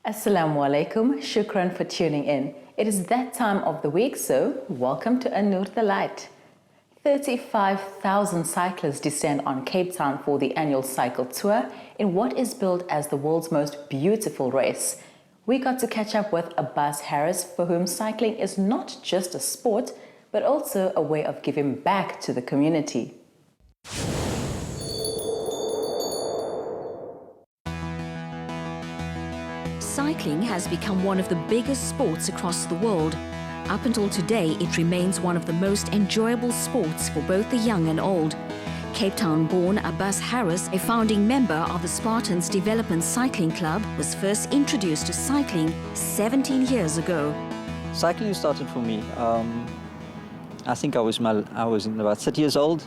Assalamu alaikum, shukran for tuning in. It is that time of the week, so welcome to An Nur the Light. 35,000 cyclists descend on Cape Town for the annual cycle tour in what is billed as the world's most beautiful race. We got to catch up with Abbas Harris, for whom cycling is not just a sport, but also a way of giving back to the community. Cycling has become one of the biggest sports across the world. Up until today, it remains one of the most enjoyable sports for both the young and old. Cape Town-born Abbas Harris, a founding member of the Spartans Development Cycling Club, was first introduced to cycling 17 years ago. Cycling started for me. I think I was about 30 years old,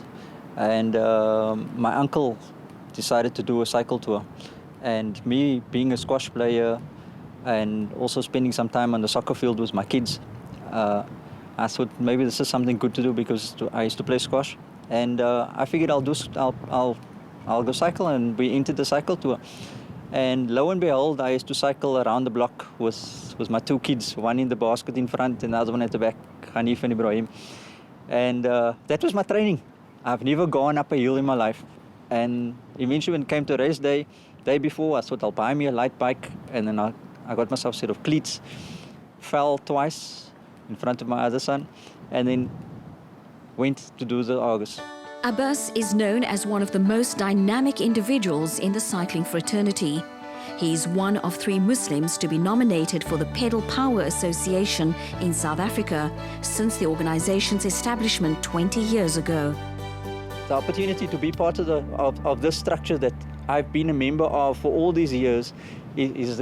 and my uncle decided to do a cycle tour. And me being a squash player and also spending some time on the soccer field with my kids, I thought maybe this is something good to do because I used to play squash. And I figured I'll go cycle, and we entered the cycle tour. And lo and behold, I used to cycle around the block with my two kids, one in the basket in front and the other one at the back, Hanif and Ibrahim. And that was my training. I've never gone up a hill in my life. And eventually when it came to race day before, I thought I'll buy me a light bike, and then I got myself a set of cleats, fell twice in front of my other son, and then went to do the August. Abbas is known as one of the most dynamic individuals in the cycling fraternity. He is one of 3 Muslims to be nominated for the Pedal Power Association in South Africa since the organization's establishment 20 years ago. The opportunity to be part of this structure that I've been a member of for all these years is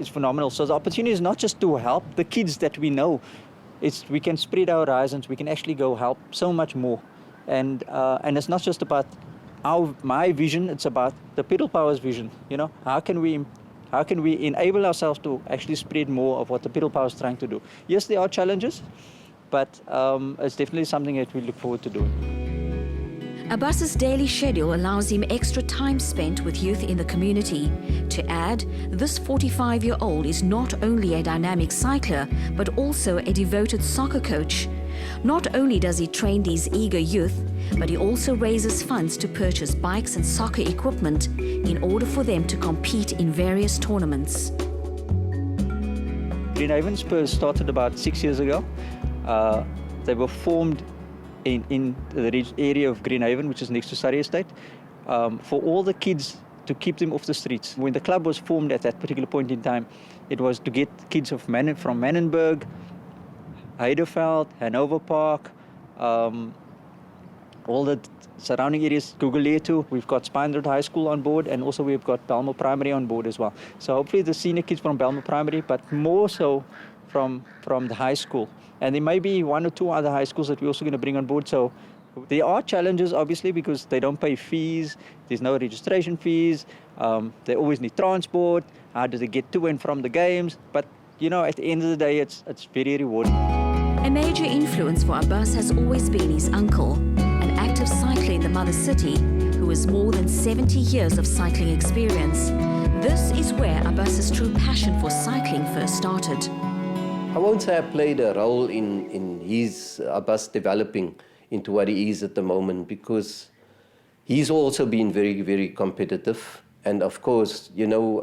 phenomenal. So the opportunity is not just to help the kids that we know. We can spread our horizons. We can actually go help so much more. And it's not just about my vision. It's about the Pedal Power's vision. You know, how can we enable ourselves to actually spread more of what the Pedal Power is trying to do? Yes, there are challenges, but it's definitely something that we look forward to doing. Abbas's daily schedule allows him extra time spent with youth in the community. To add, this 45-year-old is not only a dynamic cycler, but also a devoted soccer coach. Not only does he train these eager youth, but he also raises funds to purchase bikes and soccer equipment in order for them to compete in various tournaments. Greenhaven Spurs started about 6 years ago. They were formed in the area of Greenhaven, which is next to Surrey Estate, for all the kids, to keep them off the streets. When the club was formed at that particular point in time, it was to get kids from Mannenberg, Heideveld, Hanover Park, all the surrounding areas, Guguletu. We've got Spindred High School on board, and also we've got Belmore Primary on board as well. So hopefully the senior kids from Belmore Primary, but more so from the high school. And there may be 1 or 2 other high schools that we're also going to bring on board. So there are challenges, obviously, because they don't pay fees. There's no registration fees. They always need transport. How do they get to and from the games? But, you know, at the end of the day, it's very rewarding. A major influence for Abbas has always been his uncle, an active cycler in the mother city who has more than 70 years of cycling experience. This is where Abbas's true passion for cycling first started. I won't say I played a role in his Abbas developing into what he is at the moment, because he's also been very, very competitive. And of course, you know,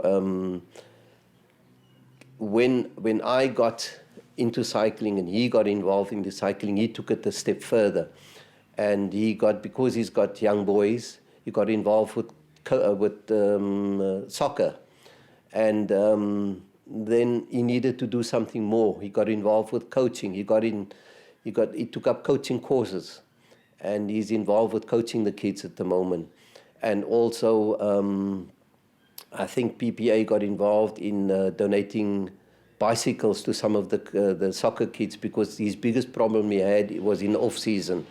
when I got into cycling and he got involved in the cycling, he took it a step further. And because he's got young boys, he got involved with soccer. And then he needed to do something more. He got involved with coaching. He took up coaching courses, and he's involved with coaching the kids at the moment. And also I think PPA got involved in donating bicycles to some of the soccer kids, because his biggest problem he had was in off-season,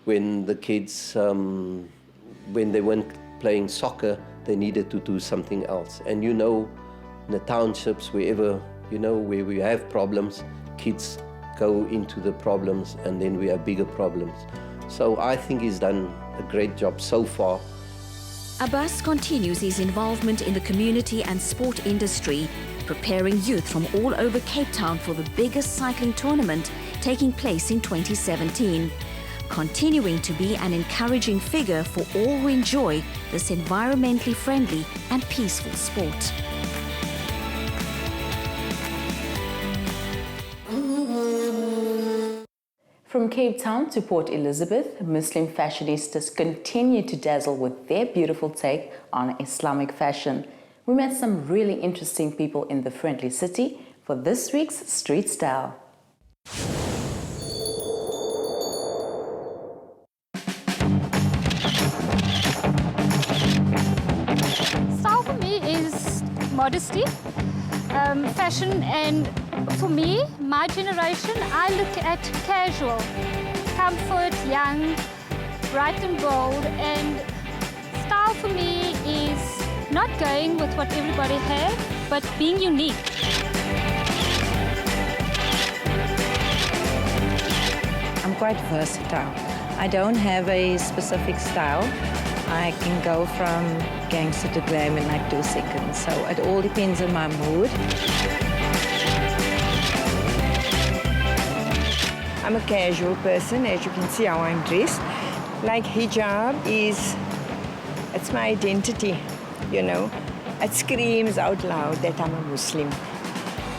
when the kids, when they weren't playing soccer, they needed to do something else. And you know, in the townships, wherever, you know, where we have problems, kids go into the problems, and then we have bigger problems. So I think he's done a great job so far. Abbas continues his involvement in the community and sport industry, preparing youth from all over Cape Town for the biggest cycling tournament taking place in 2017, continuing to be an encouraging figure for all who enjoy this environmentally friendly and peaceful sport. From Cape Town to Port Elizabeth, Muslim fashionistas continue to dazzle with their beautiful take on Islamic fashion. We met some really interesting people in the friendly city for this week's Street Style. Style for me is modesty, fashion, and for me, my generation, I look at casual, comfort, young, bright and bold, and style for me is not going with what everybody has, but being unique. I'm quite versatile. I don't have a specific style. I can go from gangster to glam in like 2 seconds, so it all depends on my mood. I'm a casual person, as you can see how I'm dressed. Like hijab it's my identity, you know. It screams out loud that I'm a Muslim,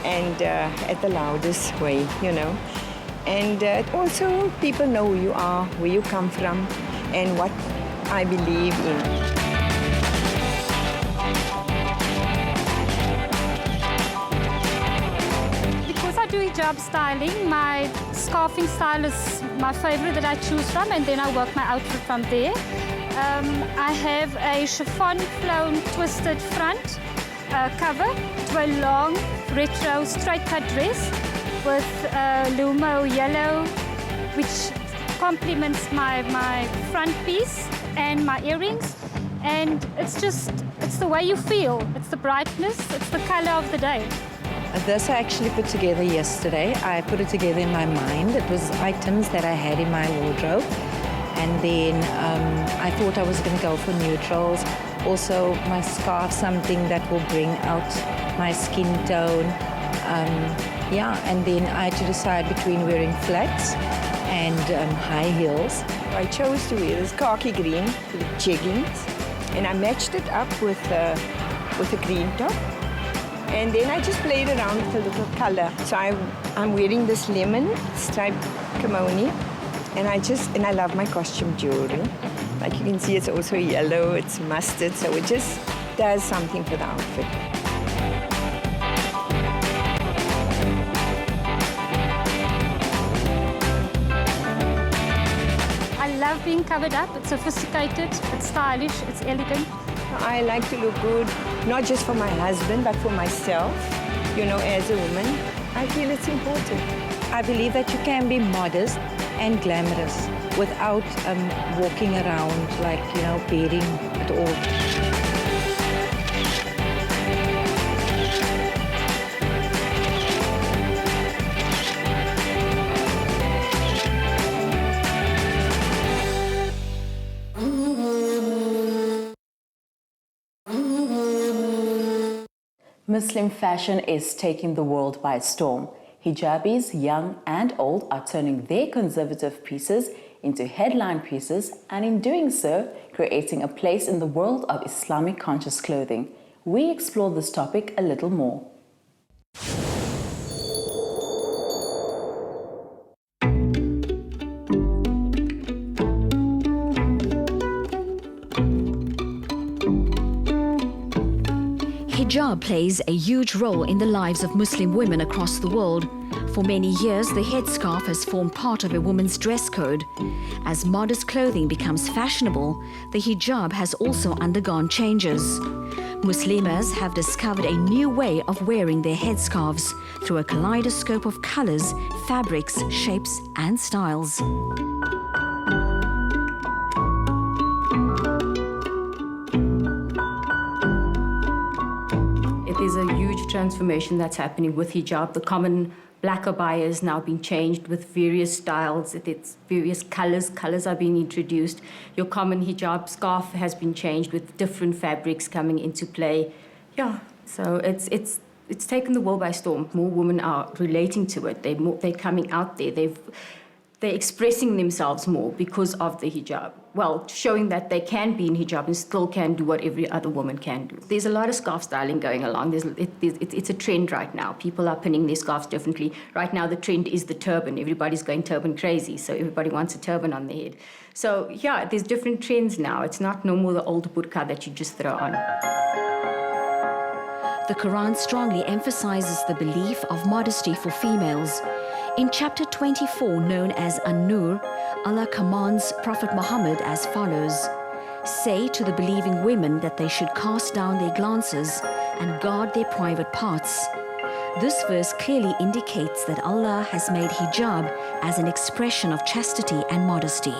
and at the loudest way, you know. And also people know who you are, where you come from, and what I believe in. Do hijab styling. My scarfing style is my favorite that I choose from, and then I work my outfit from there. I have a chiffon flown twisted front cover to a long retro straight cut dress with Lumo yellow, which complements my front piece and my earrings. And it's the way you feel. It's the brightness, it's the color of the day. This I actually put together yesterday. I put it together in my mind. It was items that I had in my wardrobe. And then I thought I was going to go for neutrals. Also, my scarf, something that will bring out my skin tone. And then I had to decide between wearing flats and high heels. I chose to wear this khaki green with jeggings. And I matched it up with a green top. And then I just played around with a little color. So I'm wearing this lemon striped kimono, and I love my costume jewelry. Like you can see, it's also yellow, it's mustard, so it just does something for the outfit. I love being covered up. It's sophisticated, it's stylish, it's elegant. I like to look good, not just for my husband, but for myself, you know, as a woman. I feel it's important. I believe that you can be modest and glamorous without walking around like, you know, bearing it all. Muslim fashion is taking the world by storm. Hijabis, young and old, are turning their conservative pieces into headline pieces, and in doing so, creating a place in the world of Islamic conscious clothing. We explore this topic a little more. Hijab plays a huge role in the lives of Muslim women across the world. For many years, the headscarf has formed part of a woman's dress code. As modest clothing becomes fashionable, the hijab has also undergone changes. Muslimas have discovered a new way of wearing their headscarves through a kaleidoscope of colors, fabrics, shapes, and styles. It is a huge transformation that's happening with hijab. The common black abaya is now being changed with various styles. It's various colors. Colors are being introduced. Your common hijab scarf has been changed with different fabrics coming into play. Yeah, so it's taken the world by storm. More women are relating to it. They're coming out there. They're expressing themselves more because of the hijab. Well, showing that they can be in hijab and still can do what every other woman can do. There's a lot of scarf styling going along. It's a trend right now. People are pinning their scarves differently. Right now, the trend is the turban. Everybody's going turban crazy, so everybody wants a turban on their head. So, yeah, there's different trends now. It's not no more the old burqa that you just throw on. The Quran strongly emphasizes the belief of modesty for females. In chapter 24, known as An Nur, Allah commands Prophet Muhammad as follows: "Say to the believing women that they should cast down their glances and guard their private parts." This verse clearly indicates that Allah has made hijab as an expression of chastity and modesty.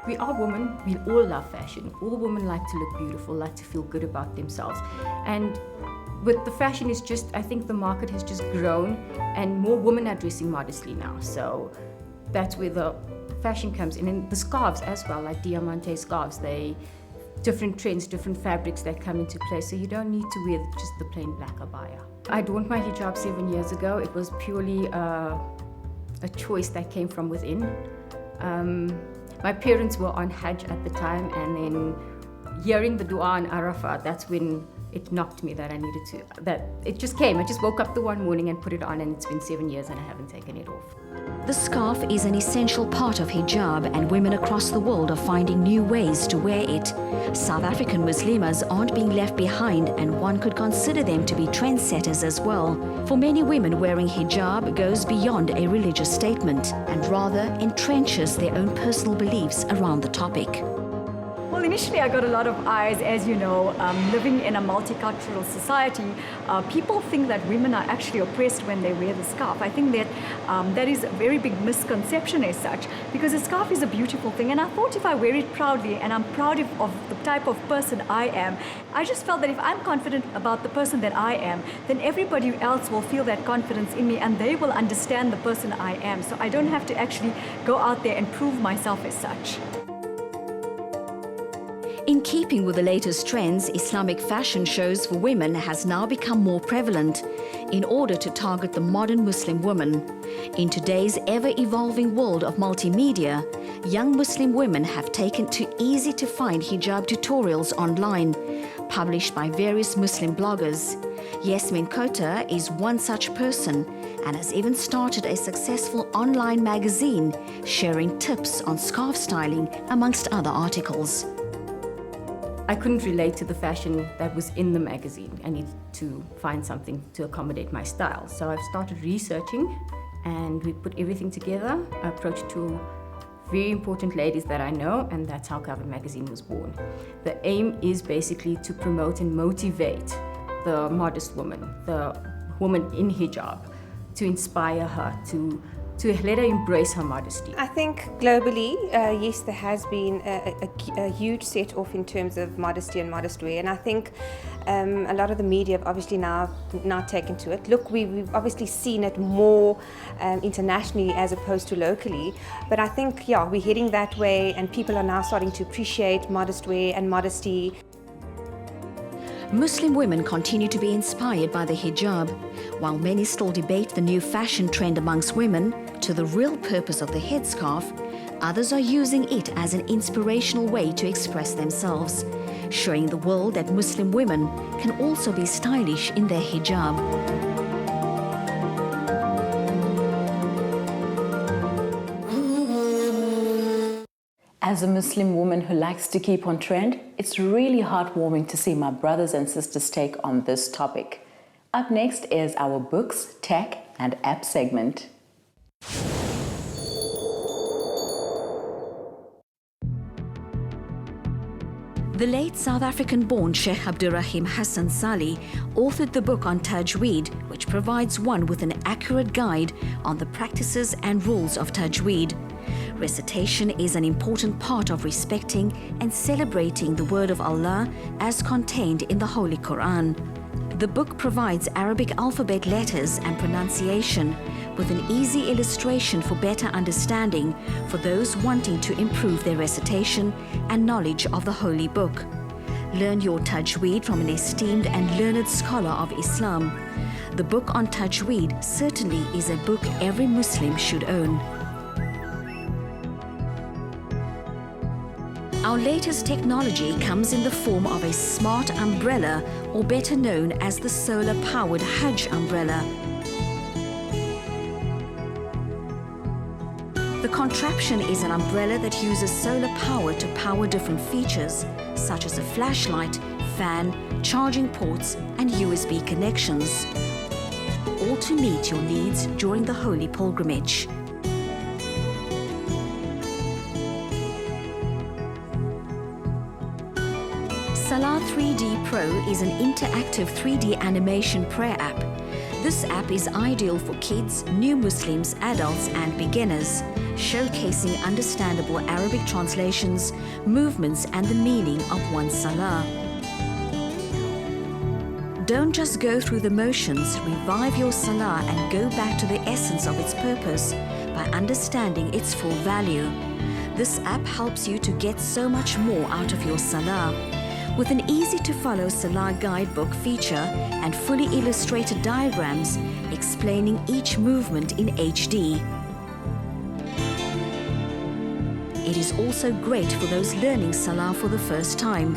We are women, we all love fashion. All women like to look beautiful, like to feel good about themselves. And with the fashion, it's just, I think the market has just grown and more women are dressing modestly now. So that's where the fashion comes in. And the scarves as well, like diamante scarves, different trends, different fabrics that come into play. So you don't need to wear just the plain black abaya. I donned my hijab 7 years ago. It was purely a choice that came from within. My parents were on Hajj at the time, and then hearing the dua in Arafah, that's when it knocked me that I needed to, that it just came. I just woke up the one morning and put it on, and it's been 7 years and I haven't taken it off. The scarf is an essential part of hijab, and women across the world are finding new ways to wear it. South African Muslimas aren't being left behind, and one could consider them to be trendsetters as well. For many women, wearing hijab goes beyond a religious statement and rather entrenches their own personal beliefs around the topic. Well, initially I got a lot of eyes, as you know, living in a multicultural society. People think that women are actually oppressed when they wear the scarf. I think that that is a very big misconception as such, because a scarf is a beautiful thing, and I thought if I wear it proudly and I'm proud of the type of person I am, I just felt that if I'm confident about the person that I am, then everybody else will feel that confidence in me and they will understand the person I am. So I don't have to actually go out there and prove myself as such. In keeping with the latest trends, Islamic fashion shows for women has now become more prevalent in order to target the modern Muslim woman. In today's ever-evolving world of multimedia, young Muslim women have taken to easy-to-find hijab tutorials online, published by various Muslim bloggers. Yasmin Kota is one such person and has even started a successful online magazine sharing tips on scarf styling, amongst other articles. I couldn't relate to the fashion that was in the magazine. I needed to find something to accommodate my style. So I've started researching, and we put everything together. I approached two very important ladies that I know, and that's how Cover Magazine was born. The aim is basically to promote and motivate the modest woman, the woman in hijab, to inspire her, to let her embrace her modesty. I think globally, yes, there has been a huge set-off in terms of modesty and modest wear, and I think a lot of the media have obviously now taken to it. Look, we've obviously seen it more internationally as opposed to locally, but I think, yeah, we're heading that way, and people are now starting to appreciate modest wear and modesty. Muslim women continue to be inspired by the hijab. While many still debate the new fashion trend amongst women to the real purpose of the headscarf, others are using it as an inspirational way to express themselves, showing the world that Muslim women can also be stylish in their hijab. As a Muslim woman who likes to keep on trend, it's really heartwarming to see my brothers and sisters' take on this topic. Up next is our books, tech, and app segment. The late South African-born Sheikh Abdurrahim Hassan Sali authored the book on Tajweed, which provides one with an accurate guide on the practices and rules of Tajweed. Recitation is an important part of respecting and celebrating the word of Allah as contained in the Holy Quran. The book provides Arabic alphabet letters and pronunciation with an easy illustration for better understanding for those wanting to improve their recitation and knowledge of the Holy Book. Learn your Tajweed from an esteemed and learned scholar of Islam. The book on Tajweed certainly is a book every Muslim should own. Our latest technology comes in the form of a smart umbrella, or better known as the solar-powered Hajj umbrella. The contraption is an umbrella that uses solar power to power different features, such as a flashlight, fan, charging ports, and USB connections, all to meet your needs during the holy pilgrimage. Salah 3D Pro is an interactive 3D animation prayer app. This app is ideal for kids, new Muslims, adults, and beginners, showcasing understandable Arabic translations, movements, and the meaning of one's salah. Don't just go through the motions, revive your salah and go back to the essence of its purpose by understanding its full value. This app helps you to get so much more out of your salah. With an easy-to-follow Salah guidebook feature and fully illustrated diagrams explaining each movement in HD. It is also great for those learning Salah for the first time.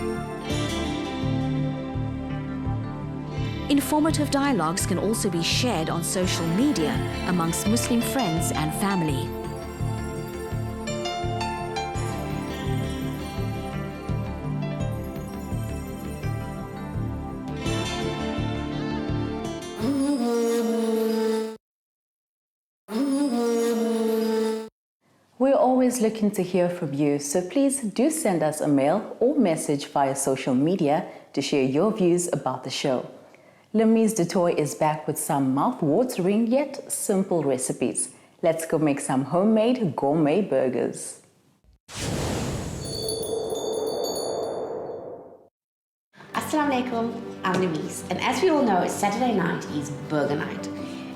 Informative dialogues can also be shared on social media amongst Muslim friends and family. We're always looking to hear from you, so please do send us a mail or message via social media to share your views about the show. Lemise Dutoy is back with some mouth-watering yet simple recipes. Let's go make some homemade gourmet burgers. Assalamu alaikum, I'm Lemise, and as we all know, Saturday night is burger night.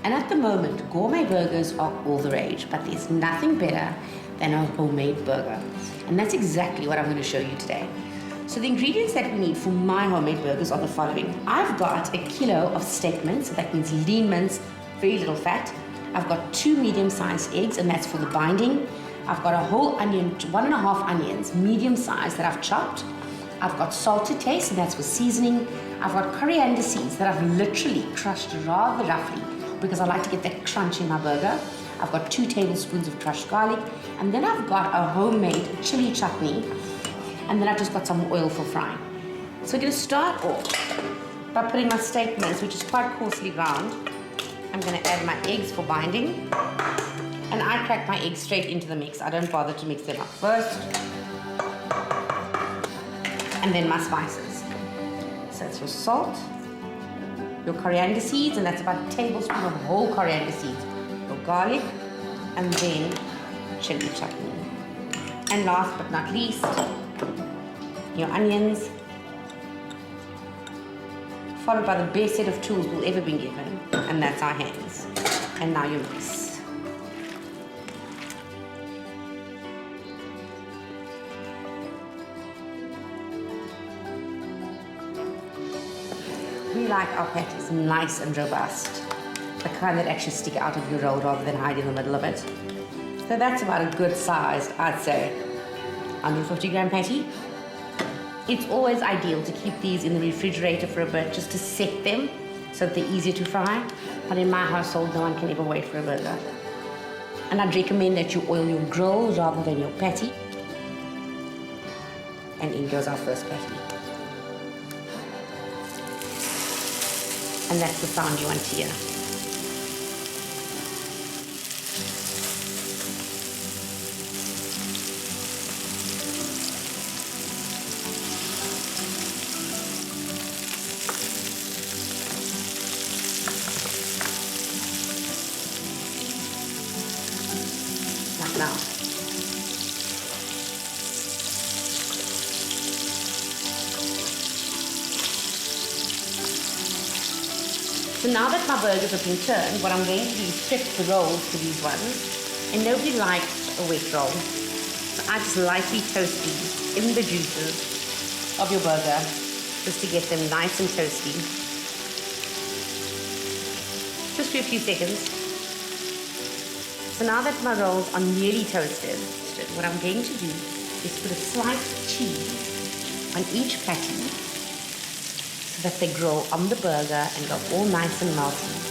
And at the moment, gourmet burgers are all the rage, but there's nothing better than a homemade burger. And that's exactly what I'm going to show you today. So the ingredients that we need for my homemade burgers are the following. I've got a kilo of steak mince, so that means lean mince, very little fat. I've got 2 medium-sized eggs, and that's for the binding. I've got a whole onion, 1.5 onions, medium size, that I've chopped. I've got salt to taste, and that's for seasoning. I've got coriander seeds that I've literally crushed rather roughly, because I like to get that crunch in my burger. I've got 2 tablespoons of crushed garlic, and then I've got a homemade chili chutney, and then I've just got some oil for frying. So we're going to start off by putting my steak mince, which is quite coarsely ground. I'm going to add my eggs for binding, and I crack my eggs straight into the mix. I don't bother to mix them up first. And then my spices. So that's your salt, your coriander seeds, and that's about a tablespoon of whole coriander seeds, your garlic, and then chili chutney. And last but not least, your onions, followed by the best set of tools we'll ever been given, and that's our hands. And now your mix. We like our patties nice and robust, the kind that actually stick out of your roll rather than hide in the middle of it. So that's about a good size, I'd say, 150 gram patty. It's always ideal to keep these in the refrigerator for a bit just to set them so that they're easier to fry. But in my household, no one can ever wait for a burger. And I'd recommend that you oil your grill rather than your patty. And in goes our first patty. And that's the sound you want to hear. now. So now that my burgers have been turned, what I'm going to do is prep the rolls for these ones. And nobody likes a wet roll. So I just lightly toast these in the juices of your burger, just to get them nice and toasty. Just for a few seconds. So now that my rolls are nearly toasted, what I'm going to do is put a slice of cheese on each patty, so that they grow on the burger and go all nice and melty.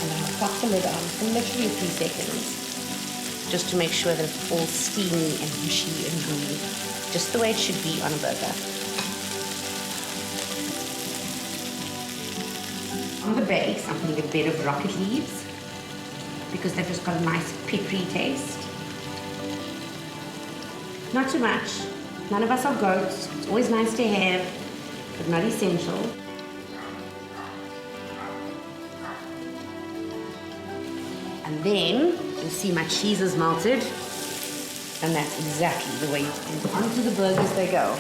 And then I'll pop the lid on for literally a few seconds, just to make sure that it's all steamy and mushy and gooey, just the way it should be on a burger. On the base, I'm putting a bit of rocket leaves, because they've just got a nice peppery taste. Not too much. None of us are goats. It's always nice to have, but not essential. And then you'll see my cheese is melted, and that's exactly the way to do it. Onto the burgers they go.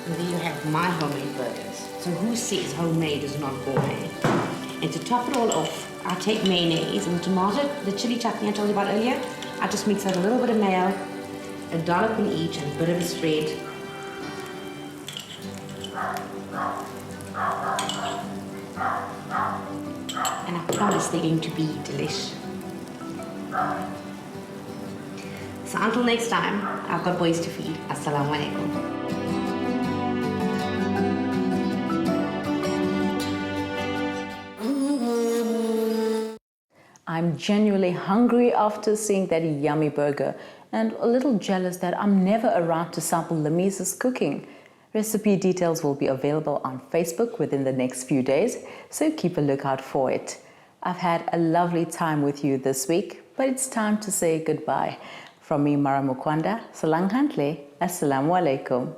And then you have my homemade burgers. So who says homemade is not gourmet? And to top it all off, I take mayonnaise and tomato, the chili chutney I told you about earlier. I just mix out a little bit of mayo, a dollop in each, and a bit of a spread. And I promise they're going to be delish. So until next time, I've got boys to feed. Assalamu alaikum. I'm genuinely hungry after seeing that yummy burger and a little jealous that I'm never around to sample Lamisa's cooking. Recipe details will be available on Facebook within the next few days, so keep a lookout for it. I've had a lovely time with you this week, but it's time to say goodbye. From me, Mara Mukwanda, Salang Hantle, Assalamu alaikum.